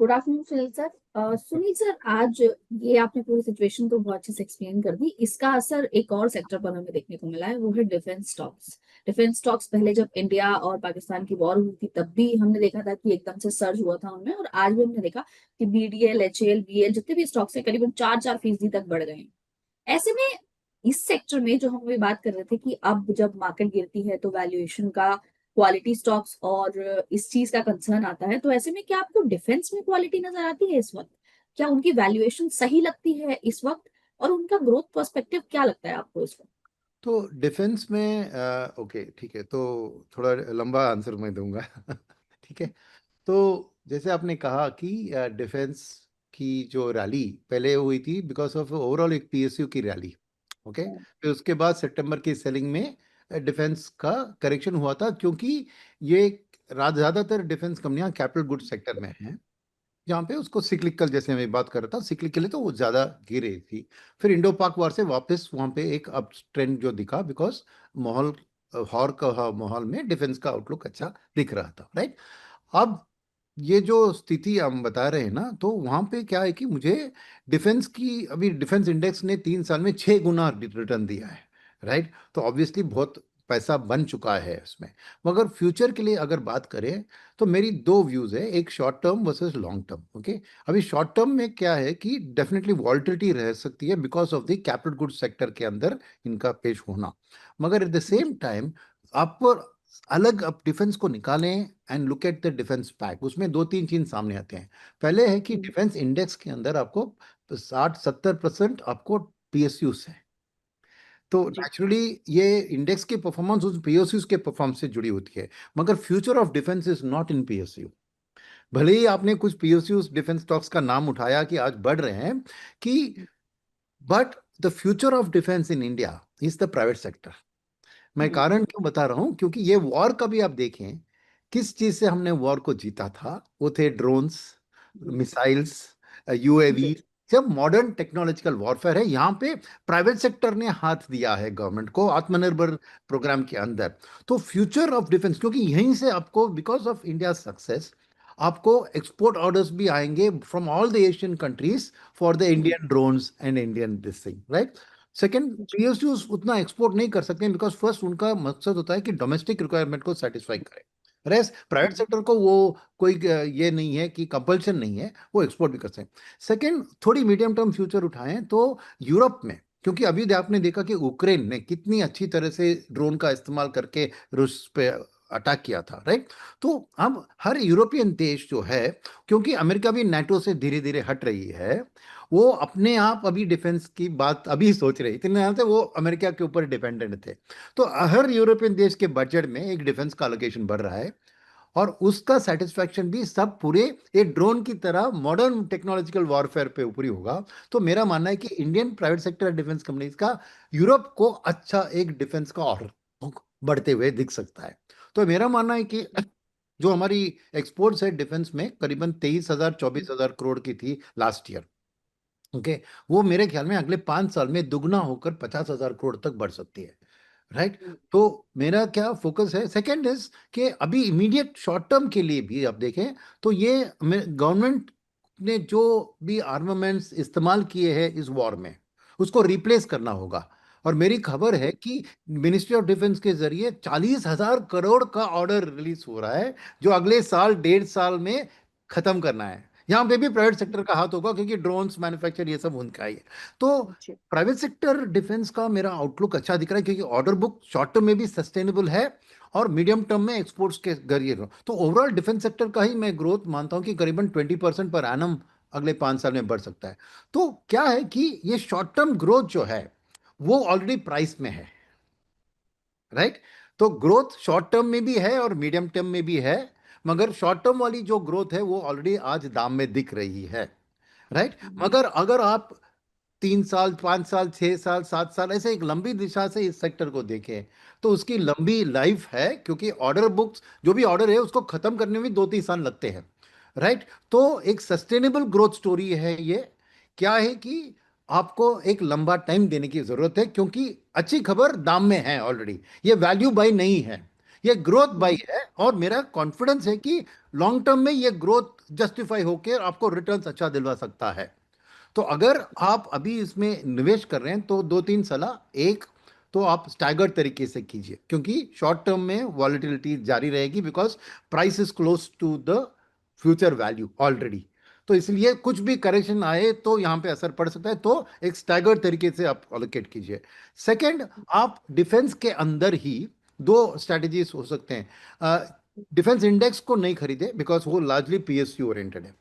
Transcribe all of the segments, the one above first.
Good afternoon Sunil sir. Sunil sir, आज ये आपने पूरी सिचुएशन तो बहुत अच्छे से एक्सप्लेन कर दी। इसका असर एक और सेक्टर पर हमें देखने को मिला है, वो है डिफेंस स्टॉक्स। डिफेंस स्टॉक्स पहले जब इंडिया और पाकिस्तान की वॉर हुई थी तब भी हमने देखा था कि एकदम से सर्ज हुआ था उनमें, और आज भी हमने देखा कि बीडीएल, एचएल, बीएल जितने भी स्टॉक्स है करीबन 4-4% तक बढ़ गए हैं। ऐसे में इस सेक्टर में जो हम अभी बात कर रहे थे कि अब जब मार्केट गिरती है तो वैल्यूएशन का क्वालिटी स्टॉक्स और इस चीज का कंसर्न आता है, तो ऐसे में क्या आपको डिफेंस में क्वालिटी नजर आती है इस वक्त? क्या उनकी वैल्यूएशन सही लगती है इस वक्त, और उनका ग्रोथ पर्सपेक्टिव क्या लगता है आपको इस वक्त? तो डिफेंस में ओके ठीक है, तो थोड़ा लंबा आंसर मैं दूंगा। ठीक है। तो जैसे आपने कहा कि डिफेंस की जो रैली पहले हुई थी बिकॉज ऑफ ओवरऑल एक पीएसयू की रैली। ओके, फिर उसके बाद सितंबर की सेलिंग में डिफेंस का करेक्शन हुआ था, क्योंकि ये ज़्यादातर डिफेंस कंपनियां कैपिटल गुड सेक्टर में हैं, जहाँ पे उसको सिक्लिकल, जैसे मैं बात कर रहा था सिक्लिकल है, तो वो ज्यादा गिर रही थी। फिर इंडो पाक वार से वापस वहाँ पे एक अप ट्रेंड जो दिखा, बिकॉज माहौल हॉर का माहौल में डिफेंस का आउटलुक अच्छा दिख रहा था, राइट। अब ये जो स्थिति हम बता रहे हैं ना, तो वहाँ पे क्या है कि मुझे डिफेंस की, अभी डिफेंस इंडेक्स ने 3 साल में 6 गुना रिटर्न दिया है, राइट। तो ऑब्वियसली बहुत पैसा बन चुका है इसमें। मगर फ्यूचर के लिए अगर बात करें तो मेरी दो व्यूज है, एक short term versus long term. Okay, अभी शॉर्ट टर्म में क्या है कि डेफिनेटली वॉल्टिलिटी रह सकती है because of the capital goods sector के अंदर इनका पेश होना। मगर एट द सेम टाइम आपको अलग अब डिफेंस को निकालें and look at the defence pack, उसमें दो तीन चीज सामने आते हैं। पहले है कि डिफेंस इंडेक्स के अंदर आपको 60-70% आपको पीएसयूस है। तो जी। नेचुरली ये इंडेक्स की परफॉर्मेंस उस पीएसयूस के परफॉर्मेंस से जुड़ी होती है। मगर future of defence is not in PSU. भले ही आपने कुछ पीएसयूस डिफेंस स्टॉक्स का नाम उठाया कि आज बढ़ रहे हैं कि, but the future of defence in India is the private sector. मैं कारण क्यों बता रहा हूं, क्योंकि ये वॉर का भी आप देखें, किस चीज से हमने वॉर को जीता था, वो थे ड्रोन्स, मिसाइल्स, यूएवी। जब मॉडर्न टेक्नोलॉजिकल वॉरफेयर है, यहाँ पे प्राइवेट सेक्टर ने हाथ दिया है गवर्नमेंट को आत्मनिर्भर प्रोग्राम के अंदर। तो फ्यूचर ऑफ डिफेंस, क्योंकि यहीं से आपको बिकॉज ऑफ इंडिया सक्सेस आपको एक्सपोर्ट ऑर्डर्स भी आएंगे from all the Asian countries for the Indian drones and Indian this thing, right. Second, PSUs उतना एक्सपोर्ट नहीं कर सकते बिकॉज फर्स्ट उनका मकसद होता है कि डोमेस्टिक रिक्वायरमेंट को सेटिस्फाई करें। रेस्ट प्राइवेट सेक्टर को वो कोई ये नहीं है कि कंपल्शन नहीं है, वो एक्सपोर्ट भी कर सकते हैं। सेकेंड, थोड़ी मीडियम टर्म फ्यूचर उठाएं तो यूरोप में, क्योंकि अभी आपने देखा कि यूक्रेन ने कितनी अच्छी तरह से ड्रोन का इस्तेमाल करके रूस पे अटैक किया था, राइट। तो अब हर यूरोपियन देश जो है, क्योंकि अमेरिका भी नाटो से धीरे धीरे हट रही है, वो अपने आप अभी डिफेंस की बात अभी सोच रहे, इतने साल से वो अमेरिका के ऊपर डिपेंडेंट थे। तो हर यूरोपियन देश के बजट में एक डिफेंस का अलोकेशन बढ़ रहा है, और उसका सेटिस्फैक्शन भी सब पूरे एक ड्रोन की तरह मॉडर्न टेक्नोलॉजिकल वॉरफेयर पे ऊपरी होगा। तो मेरा मानना है कि Indian private sector defence companies का यूरोप को अच्छा एक डिफेंस का ऑर्डर बढ़ते हुए दिख सकता है। तो मेरा मानना है कि जो हमारी एक्सपोर्ट्स है डिफेंस में करीबन 23,000-24,000 करोड़ की थी लास्ट ईयर। ओके, वो मेरे ख्याल में अगले 5 साल में दुगना होकर 50,000 करोड़ तक बढ़ सकती है, राइट। तो मेरा क्या फोकस है, सेकंड इज कि अभी इमीडिएट शॉर्ट टर्म के लिए भी आप देखें तो ये गवर्नमेंट ने जो भी आर्मामेंट्स इस्तेमाल किए हैं इस वॉर में, उसको रिप्लेस करना होगा। और मेरी खबर है कि मिनिस्ट्री ऑफ डिफेंस के जरिए 40,000 करोड़ का ऑर्डर रिलीज हो रहा है, जो अगले साल 1.5 साल में खत्म करना है। यहाँ पे भी प्राइवेट सेक्टर का हाथ होगा, क्योंकि ड्रोन्स मैन्युफैक्चर ये सब उनका ही है। तो प्राइवेट सेक्टर डिफेंस का मेरा आउटलुक अच्छा दिख रहा है, क्योंकि ऑर्डर बुक शॉर्ट टर्म में भी सस्टेनेबल है और मीडियम टर्म में एक्सपोर्ट्स के जरिए। तो ओवरऑल डिफेंस सेक्टर का ही मैं ग्रोथ मानता हूं कि करीबन 20% पर एनम अगले 5 साल में बढ़ सकता है। तो क्या है कि ये शॉर्ट टर्म ग्रोथ जो है वो ऑलरेडी प्राइस में है, राइट। तो ग्रोथ शॉर्ट टर्म में भी है और मीडियम टर्म में भी है, मगर शॉर्ट टर्म वाली जो ग्रोथ है वो ऑलरेडी आज दाम में दिख रही है, राइट। मगर अगर आप 3 साल, 5 साल, 6 साल, 7 साल ऐसे एक लंबी दिशा से इस सेक्टर को देखें, तो उसकी लंबी लाइफ है, क्योंकि ऑर्डर बुक्स जो भी ऑर्डर है उसको खत्म करने में 2-3 साल लगते हैं, राइट। तो एक सस्टेनेबल ग्रोथ स्टोरी है ये। क्या है कि आपको एक लंबा टाइम देने की जरूरत है, क्योंकि अच्छी खबर दाम में है ऑलरेडी, ये वैल्यू बाय नहीं है। ये ग्रोथ बाई है, और मेरा कॉन्फिडेंस है कि लॉन्ग टर्म में ये ग्रोथ जस्टिफाई होकर आपको रिटर्न्स अच्छा दिलवा सकता है। तो अगर आप अभी इसमें निवेश कर रहे हैं तो दो तीन सलाह। एक, तो आप स्टैगर्ड तरीके से कीजिए, क्योंकि शॉर्ट टर्म में वॉलेटिलिटी जारी रहेगी, because price is close to the future value already. तो इसलिए कुछ भी करेक्शन आए तो यहाँ पे असर पड़ सकता है, तो एक स्टैगर्ड तरीके से आप अलोकेट कीजिए। सेकंड, आप डिफेंस के अंदर ही दो स्ट्रैटेजीज हो सकते हैं। डिफेंस इंडेक्स को नहीं खरीदे, बिकॉज वो लार्जली पीएसयू ओरिएंटेड है।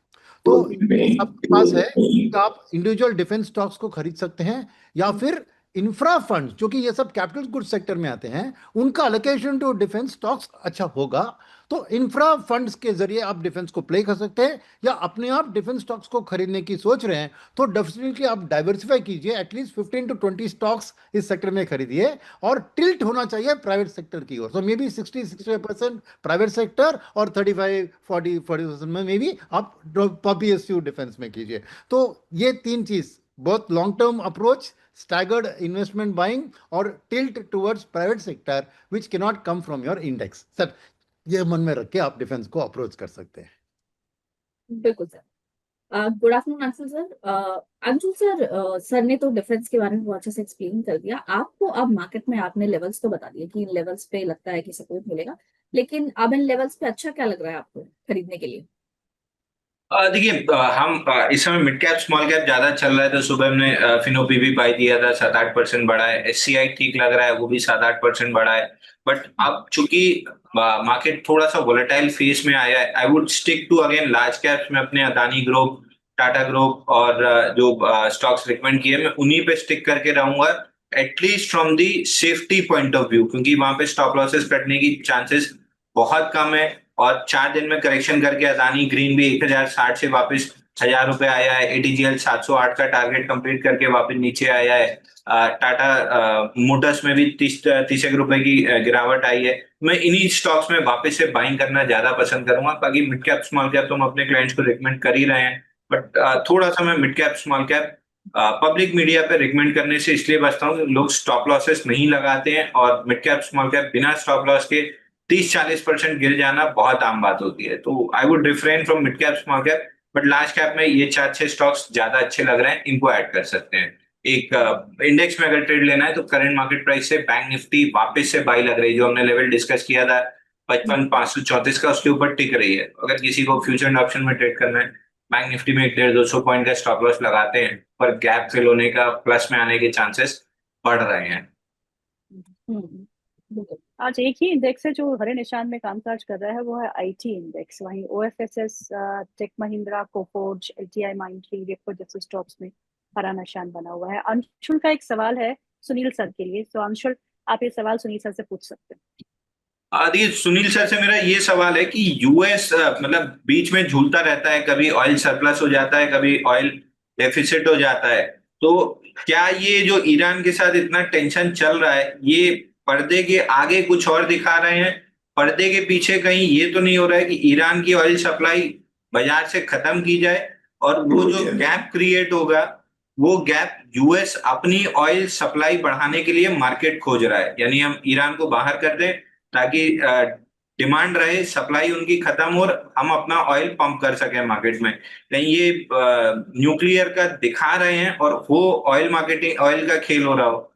तो आपके पास है कि आप इंडिविजुअल डिफेंस स्टॉक्स को खरीद सकते हैं, या फिर इंफ्रा फंड, जो कि ये सब कैपिटल गुड्स सेक्टर में आते हैं, उनका अलोकेशन टू डिफेंस स्टॉक्स अच्छा होगा। तो इंफ्रा फंड्स के जरिए आप डिफेंस को प्ले कर सकते हैं, या अपने आप डिफेंस स्टॉक्स को खरीदने की सोच रहे हैं तो डेफिनेटली आप डाइवर्सिफाई कीजिए, एटलीस्ट 15 to 20 स्टॉक्स इस सेक्टर में खरीदिए, और टिल्ट होना चाहिए प्राइवेट सेक्टर की ओर। सो मे बी 60-65% प्राइवेट सेक्टर, और 35-40% में मे बी आप पीएसयू डिफेंस में कीजिए। तो ये तीन चीज, बहुत long term approach, staggered investment buying, और tilt towards private sector which cannot come from your index। Sir, ये मन में रख के आप डिफेंस को अप्रोच कर सकते हैं। बिल्कुल sir. Good afternoon Anshul sir. Anshul sir, sir ने तो डिफरेंस के बारे में बहुत अच्छे से एक्सप्लेन कर दिया आपको। अब मार्केट में आपने लेवल्स तो बता दिए कि इन लेवल्स पे लगता है कि सपोर्ट मिलेगा, लेकिन अब इन लेवल्स पे अच्छा क्या लग रहा है आपको खरीदने के लिए? देखिए, हम इस समय मिड कैप स्मॉल कैप ज्यादा चल रहा है, तो सुबह हमने फिनो पीवी बाई दिया था, 7-8% बढ़ा है। एससीआई ठीक लग रहा है, वो भी 7-8% बढ़ा है। बट अब चूंकि मार्केट थोड़ा सा वोलेटाइल फेज में आया है, I would stick to again large caps में अपने अदानी ग्रुप, टाटा ग्रुप, और जो स्टॉक्स रिकमेंड किए मैं उन्हीं पे स्टिक करके रहूंगा, at least from the safety point of view, क्योंकि वहां पे स्टॉप लॉसेस कटने की चांसेस बहुत कम है। और 4 दिन में करेक्शन करके अदानी ग्रीन भी 1060 से वापस 1000 रुपए आया है। एटीजीएल 708 का टारगेट कंप्लीट करके वापस नीचे आया है। टाटा मोटर्स में भी 30 रुपए की गिरावट आई है। मैं इन्हीं स्टॉक्स में वापस से बाइंग करना ज्यादा पसंद करूंगा। बाकी मिड कैप स्मॉल कैप तो हम अपने क्लाइंट्स को रिकमेंड कर ही रहे हैं, बट थोड़ा सा मैं mid cap small cap public media पे रिकमेंड करने से इसलिए बचता हूँ कि लोग स्टॉप लॉसेस नहीं लगाते हैं, और मिड कैप स्मॉल कैप बिना स्टॉप लॉस के 30-40% गिर जाना बहुत आम बात होती है। तो I would refrain from mid cap small cap, but large cap में ये 4-6 स्टॉक्स ज्यादा अच्छे लग रहे हैं, इनको ऐड कर सकते हैं। एक इंडेक्स में अगर ट्रेड लेना है तो करंट मार्केट प्राइस से बैंक निफ्टी वापस से बाई लग रही है, जो हमने लेवल डिस्कस किया था 55,534 का, उसके ऊपर टिक रही है। अगर किसी को फ्यूचर एंड ऑप्शन में ट्रेड करना है, बैंक निफ्टी में 150-200 पॉइंट का स्टॉप लॉस लगाते हैं, पर गैप फिल होने का, प्लस में आने के चांसेस बढ़ रहे हैं। बिल्कुल। आज एक ही इंडेक्स है जो हरे निशान में कामकाज कर रहा है, वो है आईटी इंडेक्स। वहीं OFSS, tech Mahindra, Coforge, LTI Mindtree, Repco जैसे स्टॉक्स में हरा निशान बना हुआ है। अंशुल का एक सवाल है सुनील सर के लिए, तो अंशुल आप ये सवाल सुनील सर से पूछ सकते हैं। देखिए, सुनील सर से मेरा ये सवाल है कि यूएस मतलब बीच में झूलता रहता है, कभी ऑयल सरप्लस हो जाता है, कभी ऑयल डेफिसिट हो जाता है। तो क्या ये जो ईरान के साथ इतना टेंशन चल रहा है, ये पर्दे के आगे कुछ और दिखा रहे हैं? पर्दे के पीछे कहीं ये तो नहीं हो रहा है कि ईरान की ऑयल सप्लाई बाजार से खत्म की जाए, और वो जो गैप क्रिएट होगा, वो गैप यूएस अपनी ऑयल सप्लाई बढ़ाने के लिए मार्केट खोज रहा है, यानी हम ईरान को बाहर कर दें ताकि डिमांड रहे, सप्लाई उनकी खत्म हो, और हम अपना ऑयल पंप कर सकें मार्केट में। कहीं ये न्यूक्लियर का दिखा रहे हैं और वो ऑयल मार्केटिंग, ऑयल का खेल हो रहा हो?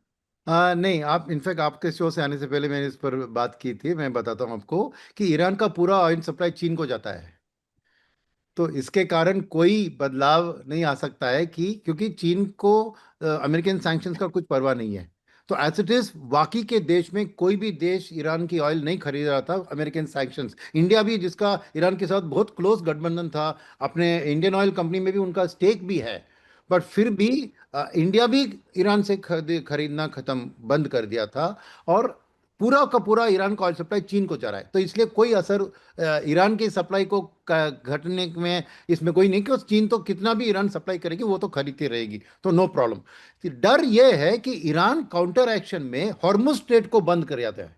नहीं, आप इनफैक्ट आपके शो से आने से पहले मैंने इस पर बात की थी। मैं बताता हूँ आपको कि ईरान का पूरा ऑयल सप्लाई चीन को जाता है। तो इसके कारण कोई बदलाव नहीं आ सकता है, कि क्योंकि चीन को अमेरिकन सैंक्शंस का कुछ परवाह नहीं है। तो एज इट इज बाकी के देश में कोई भी देश ईरान की ऑयल नहीं खरीद रहा था अमेरिकन सैंक्शंस। इंडिया भी, जिसका ईरान के साथ बहुत क्लोज गठबंधन था, अपने इंडियन ऑयल कंपनी में भी उनका स्टेक भी है, बट फिर भी इंडिया भी ईरान से खरीदना खत्म बंद कर दिया था। और पूरा का पूरा ईरान का ऑयल सप्लाई चीन को जा रहा है। तो इसलिए कोई असर ईरान की सप्लाई को घटने में इसमें कोई नहीं, कि चीन तो कितना भी ईरान सप्लाई करेगी वो तो खरीदती रहेगी, तो नो प्रॉब्लम। डर ये है कि ईरान काउंटर एक्शन में हॉर्मुज स्ट्रेट को बंद कर जाता है।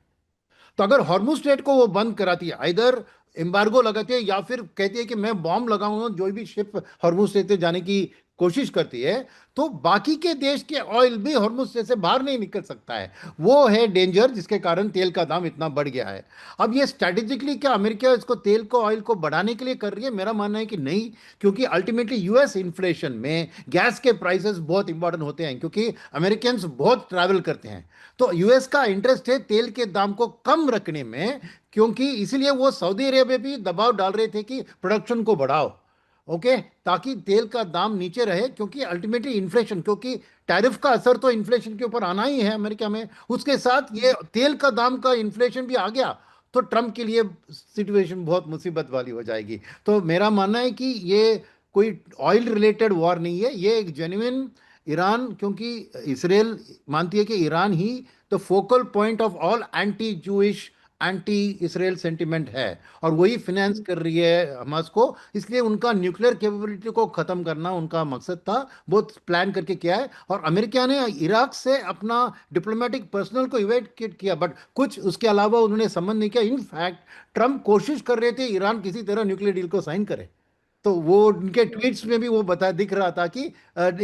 तो अगर हॉर्मुज स्ट्रेट को वो बंद कराती है, इधर एम्बार्गो लगाती है, या फिर कहती है कि मैं बॉम्ब लगाऊंगा जो भी शिप हॉर्मुज स्ट्रेट से जाने की कोशिश करती है तो बाकी के देश के ऑयल भी हॉर्मुज से बाहर नहीं निकल सकता है। वो है डेंजर जिसके कारण तेल का दाम इतना बढ़ गया है। अब ये स्ट्रैटेजिकली क्या अमेरिका इसको तेल को ऑयल को बढ़ाने के लिए कर रही है? मेरा मानना है कि नहीं, क्योंकि अल्टीमेटली यूएस इन्फ्लेशन में गैस के प्राइसेस बहुत इंपॉर्टेंट होते हैं, क्योंकि अमेरिकन बहुत ट्रैवल करते हैं। तो यूएस का इंटरेस्ट है तेल के दाम को कम रखने में, क्योंकि इसीलिए वो सऊदी अरेबिया भी दबाव डाल रहे थे कि प्रोडक्शन को बढ़ाओ, ओके, ताकि तेल का दाम नीचे रहे, क्योंकि अल्टीमेटली इन्फ्लेशन, क्योंकि टैरिफ का असर तो इन्फ्लेशन के ऊपर आना ही है अमेरिका में, उसके साथ ये तेल का दाम का इन्फ्लेशन भी आ गया तो ट्रम्प के लिए सिचुएशन बहुत मुसीबत वाली हो जाएगी। तो मेरा मानना है कि ये कोई ऑयल रिलेटेड वॉर नहीं है, ये एक जेन्युइन ईरान, क्योंकि इसराइल मानती है कि Iran he the focal point of all anti Jewish anti Israel sentiment है, और वही फिनेंस कर रही है हमास को, इसलिए उनका न्यूक्लियर कैपेबिलिटी को खत्म करना उनका मकसद था, बहुत प्लान करके किया है। और अमेरिका ने इराक से अपना डिप्लोमेटिक पर्सनल को इवैक्यूएट किया, बट कुछ उसके अलावा उन्होंने संबंध नहीं किया। इनफैक्ट ट्रम्प कोशिश कर रहे थे ईरान किसी तरह न्यूक्लियर डील को साइन करे, तो वो उनके ट्वीट्स में भी वो बता दिख रहा था कि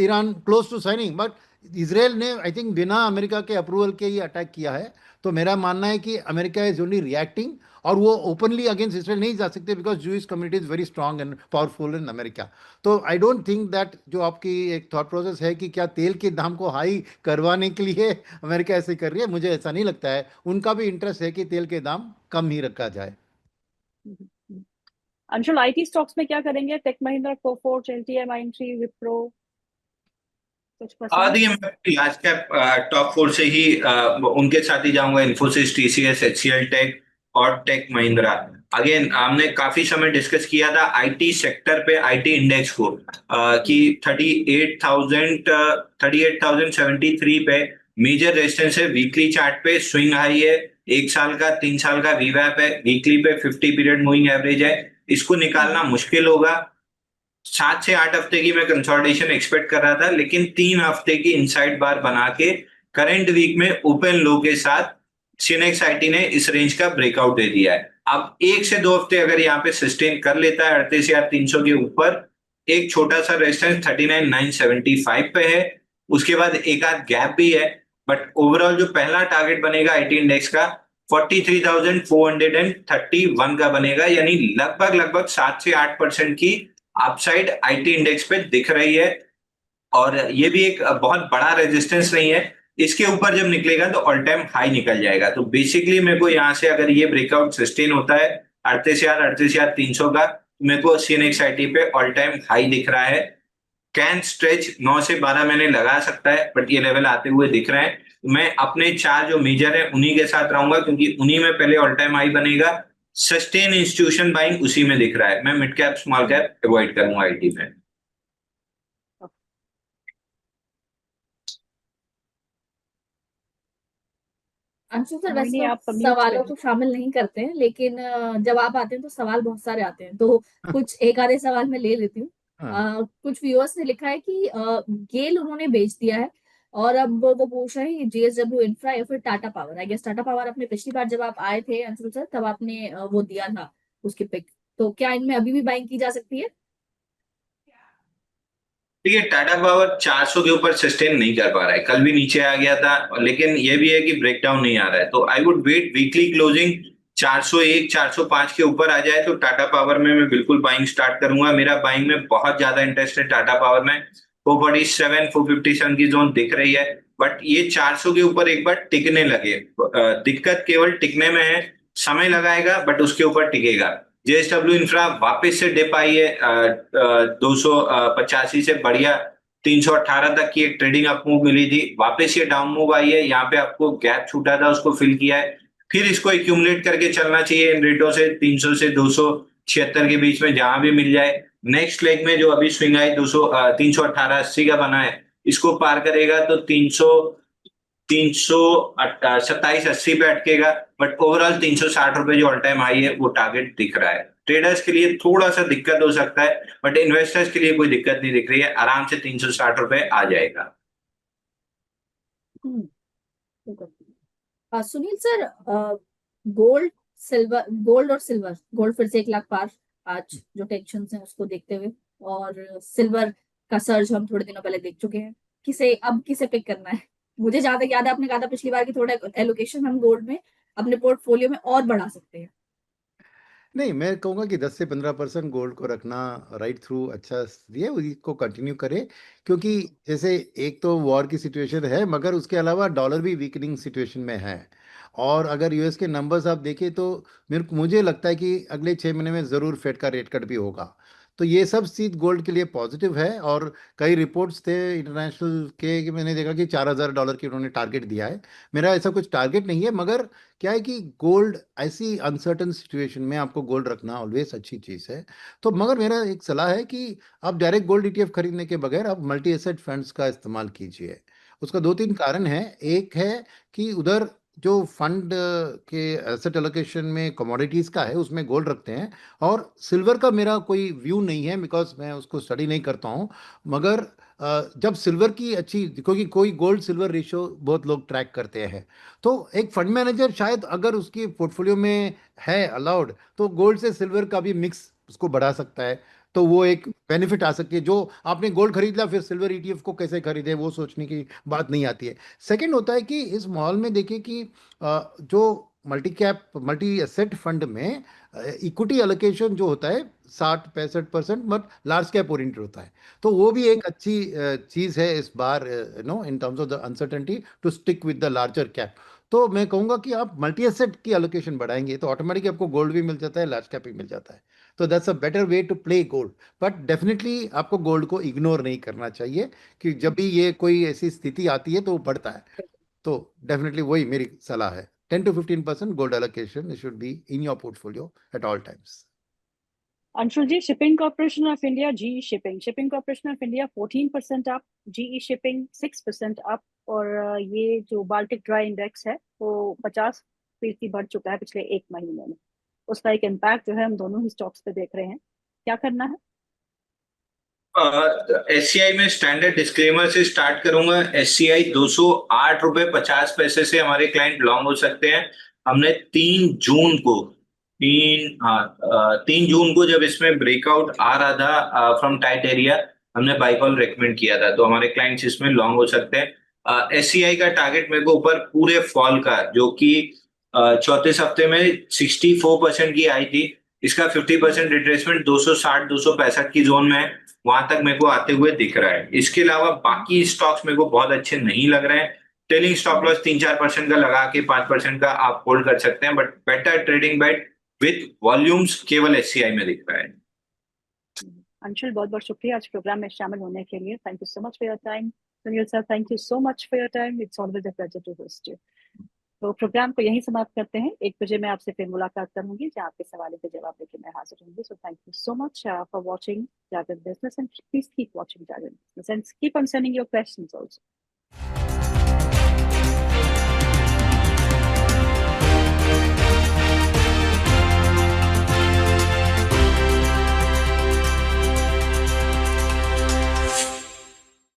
Iran close to signing, but Israel ने आई थिंक बिना अमेरिका के अप्रूवल के ही अटैक किया है। तो मेरा मानना है कि अमेरिका इज ओनली रिएक्टिंग, और वो ओपनली अगेंस्ट इसराइल नहीं जा सकते, because Jewish community is very strong and powerful in America. तो आई डोंट थिंक दैट जो आपकी एक थॉट प्रोसेस है कि क्या तेल के दाम को हाई करवाने के लिए अमेरिका ऐसे कर रही है, मुझे ऐसा नहीं लगता है। उनका भी इंटरेस्ट है कि तेल के दाम कम ही रखा जाए। अंशुल, आईटी स्टॉक्स में क्या करेंगे? Tech Mahindra, Coforge, LTI Mindtree, Wipro, कुछ पसंद? देखिए मैं लार्ज कैप टॉप 4 से ही उनके साथ ही जाऊंगा, इन्फोसिस, टीसीएस, एचसीएल टेक और टेक महिंद्रा। अगेन हमने काफी समय डिस्कस किया था आईटी सेक्टर पे, आईटी इंडेक्स को कि 38,073 पे मेजर रेजिस्टेंस है, वीकली चार्ट पे स्विंग हाई है, 1 साल का 3 साल का वीवैप है, वीकली पे 50 पीरियड मूविंग एवरेज है, इसको निकालना मुश्किल होगा। 7 से 8 हफ्ते की मैं कंसोलिडेशन एक्सपेक्ट कर रहा था, लेकिन 3 हफ्ते की इनसाइड बार बना के करंट वीक में ओपन लो के साथ सिनेक्स आईटी ने इस रेंज का ब्रेकआउट दे दिया है। अब 1 से 2 हफ्ते अगर यहाँ पे सस्टेन कर लेता है 38,300 के ऊपर, एक छोटा सा रेजिस्टेंस 39,975 पे है, उसके बाद एक आध गैप भी है, बट ओवरऑल जो पहला टारगेट बनेगा आईटी इंडेक्स का 43,431 का बनेगा, यानी लगभग 7 से 8% की अपसाइड आईटी इंडेक्स पे दिख रही है। और ये भी एक बहुत बड़ा रेजिस्टेंस नहीं है, इसके ऊपर जब निकलेगा तो ऑल टाइम हाई निकल जाएगा। तो बेसिकली मेरे को यहाँ से अगर ये ब्रेकआउट सस्टेन होता है 38,300 का, मेरे को सीएनएक्स आईटी पे ऑल टाइम हाई दिख रहा है। कैन स्ट्रेच 9 से 12 महीने लगा सकता है, बट ये लेवल आते हुए दिख रहे हैं। मैं अपने 4 जो मेजर है उन्हीं के साथ रहूंगा, क्योंकि उन्हीं में पहले ऑल टाइम हाई बनेगा। सस्टेन इंस्टीट्यूशन बाइंग उसी में दिख रहा है। मैं mid cap small cap avoid करूंगा आईटी में। अंशु सर, वैसे तो आप सवालों को शामिल नहीं करते हैं, लेकिन जवाब आते हैं तो सवाल बहुत सारे आते हैं, तो कुछ एक आधे सवाल मैं ले लेती हूँ। हाँ। कुछ व्यूअर्स ने लिखा है कि गेल उन्होंने बेच दिया है, और अब वो पूछ रहे हैं जेएसडब्ल्यू इंफ्रा या फिर Tata power. I guess Tata power आपने पिछली बार जब आप आए थे अंशु सर, तब आपने वो दिया था उसकी पिक, तो क्या इनमें अभी भी बाइंग की जा सकती है? ठीक है, टाटा पावर 400 के ऊपर सस्टेन नहीं कर पा रहा है, कल भी नीचे आ गया था, लेकिन ये भी है कि ब्रेकडाउन नहीं आ रहा है। तो I would wait weekly closing 401 405 के ऊपर आ जाए तो टाटा पावर में मैं बिल्कुल बाइंग स्टार्ट करूंगा। मेरा बाइंग में बहुत ज्यादा इंटरेस्ट है टाटा पावर में। 447 457 की जोन दिख रही है, बट ये 400 के ऊपर एक बार टिकने लगे। दिक्कत केवल टिकने में है, समय लगाएगा बट उसके ऊपर टिकेगा। जेएसडब्ल्यू इंफ्रा वापस से डिप आई है 285 से बढ़िया 318 तक की एक ट्रेडिंग अप मूव मिली थी, वापस ये डाउन मूव आई है। यहाँ पे आपको गैप छूटा था उसको फिल किया है, फिर इसको एक्यूमुलेट करके चलना चाहिए इन रेटों से 300 से 276 के बीच में जहां भी मिल जाए। नेक्स्ट लेग में जो अभी स्विंग आई 318.80 का बना है, इसको पार करेगा तो 327.80 पे अटकेगा, बट ओवरऑल 360 रुपए जो ऑल टाइम हाई है वो टारगेट दिख रहा है। ट्रेडर्स के लिए थोड़ा सा दिक्कत हो सकता है, बट इन्वेस्टर्स के लिए कोई दिक्कत नहीं दिख रही है, आराम से 360 रुपए आ जाएगा। Sunil sir, gold silver, gold और सिल्वर, गोल्ड फिर से 1 लाख पार आज जो टेंशन है उसको देखते हुए, और सिल्वर का सर्ज हम थोड़े दिनों पहले देख चुके हैं। किसे पिक करना है? मुझे जहां तक याद है आपने कहा था पिछली बार की थोड़ा एलोकेशन हम गोल्ड में अपने पोर्टफोलियो में और बढ़ा सकते हैं। नहीं, मैं कहूँगा कि 10 से 15% गोल्ड को रखना राइट थ्रू अच्छा है, उसको कंटिन्यू करें, क्योंकि जैसे एक तो वॉर की सिचुएशन है, मगर उसके अलावा डॉलर भी वीकनिंग सिचुएशन में है। और अगर यूएस के नंबर्स आप देखें तो मुझे लगता है कि अगले 6 महीने में ज़रूर फेड का रेट कट भी होगा। तो ये सब चीज़ गोल्ड के लिए पॉजिटिव है। और कई रिपोर्ट्स थे इंटरनेशनल के कि मैंने देखा कि $4,000 की उन्होंने टारगेट दिया है। मेरा ऐसा कुछ टारगेट नहीं है, मगर क्या है कि गोल्ड ऐसी अनसर्टन सिचुएशन में आपको गोल्ड रखना ऑलवेज अच्छी चीज़ है। तो मगर मेरा एक सलाह है कि आप डायरेक्ट गोल्ड ईटीएफ खरीदने के बगैर आप मल्टी एसेट फंड्स का इस्तेमाल कीजिए। उसका 2-3 कारण है। एक है कि उधर जो फंड के एसेट एलोकेशन में कमोडिटीज़ का है उसमें गोल्ड रखते हैं। और सिल्वर का मेरा कोई व्यू नहीं है, बिकॉज मैं उसको स्टडी नहीं करता हूँ। मगर जब सिल्वर की अच्छी, क्योंकि कोई गोल्ड सिल्वर रेशियो बहुत लोग ट्रैक करते हैं, तो एक फंड मैनेजर शायद अगर उसकी पोर्टफोलियो में है अलाउड तो गोल्ड से सिल्वर का भी मिक्स उसको बढ़ा सकता है। तो वो एक बेनिफिट आ सकती है। जो आपने गोल्ड खरीद लिया फिर सिल्वर ईटीएफ को कैसे खरीदे वो सोचने की बात नहीं आती है। सेकंड होता है कि इस माहौल में देखिए कि जो मल्टी एसेट फंड में इक्विटी एलोकेशन जो होता है 60-65%, बट लार्ज कैप ओरिएंटेड होता है। तो वो भी एक अच्छी चीज़ है इस बार, in terms of the uncertainty, to stick with the larger cap. तो मैं कहूंगा कि आप मल्टी एसेट की एलोकेशन बढ़ाएंगे तो ऑटोमेटिकली आपको गोल्ड भी मिल जाता है, लार्ज कैप भी मिल जाता है। तो that's a better way to play gold. But definitely आपको गोल्ड को इग्नोर नहीं करना चाहिए, कि जब भी ये कोई ऐसी स्थिति आती है तो वो बढ़ता है। तो डेफिनेटली वही मेरी सलाह है, 10 to 15% gold allocation should be in your portfolio at all times. Anshul ji, shipping corporation of India, GE shipping corporation of India 14% up, GE shipping 6% up, और ये जो बाल्टिक ड्राई इंडेक्स है वो 50% बढ़ चुका है पिछले एक महीने में। उसका एक इम्पैक्ट जो है हम दोनों ही स्टॉक्स पे देख रहे हैं। क्या करना है? एससीआई में स्टैंडर्ड डिस्क्लेमर से स्टार्ट करूंगा। एससीआई 208.50 रुपए से हमारे क्लाइंट लॉन्ग हो सकते हैं। हमने 3 जून को जब इसमें ब्रेकआउट आ रहा था फ्रॉम टाइट एरिया, हमने बाई कॉल रेकमेंड किया था, तो हमारे क्लाइंट्स इसमें लॉन्ग हो सकते हैं। एससीआई का टारगेट मेरे को ऊपर पूरे फॉल का, जो कि चौथे हफ्ते में 64% की आई थी, इसका 50% रिट्रेसमेंट 260-265 की जोन में है, वहां तक मेरे को आते हुए दिख रहा है। इसके अलावा बाकी स्टॉक्स मेरे को बहुत अच्छे नहीं लग रहे हैं। ट्रेलिंग स्टॉप लॉस 3-4% का लगा के 5% का आप होल्ड कर सकते हैं, but better trading bet with volumes केवल एससीआई में दिख रहा है। अंशुल, बहुत बहुत शुक्रिया आज प्रोग्राम में शामिल होने के लिए। Thank you so much for your time. Sunil sir, thank you so much for your time. It's always a pleasure to host you. तो प्रोग्राम को यहीं समाप्त करते हैं। 1 बजे मैं आपसे फिर मुलाकात करूंगी जहाँ आपके सवालों के जवाब लेके मैं हाजिर होंगी। So thank you so much for watching Jagran business, and please keep watching Jagran business and keep on sending your questions also.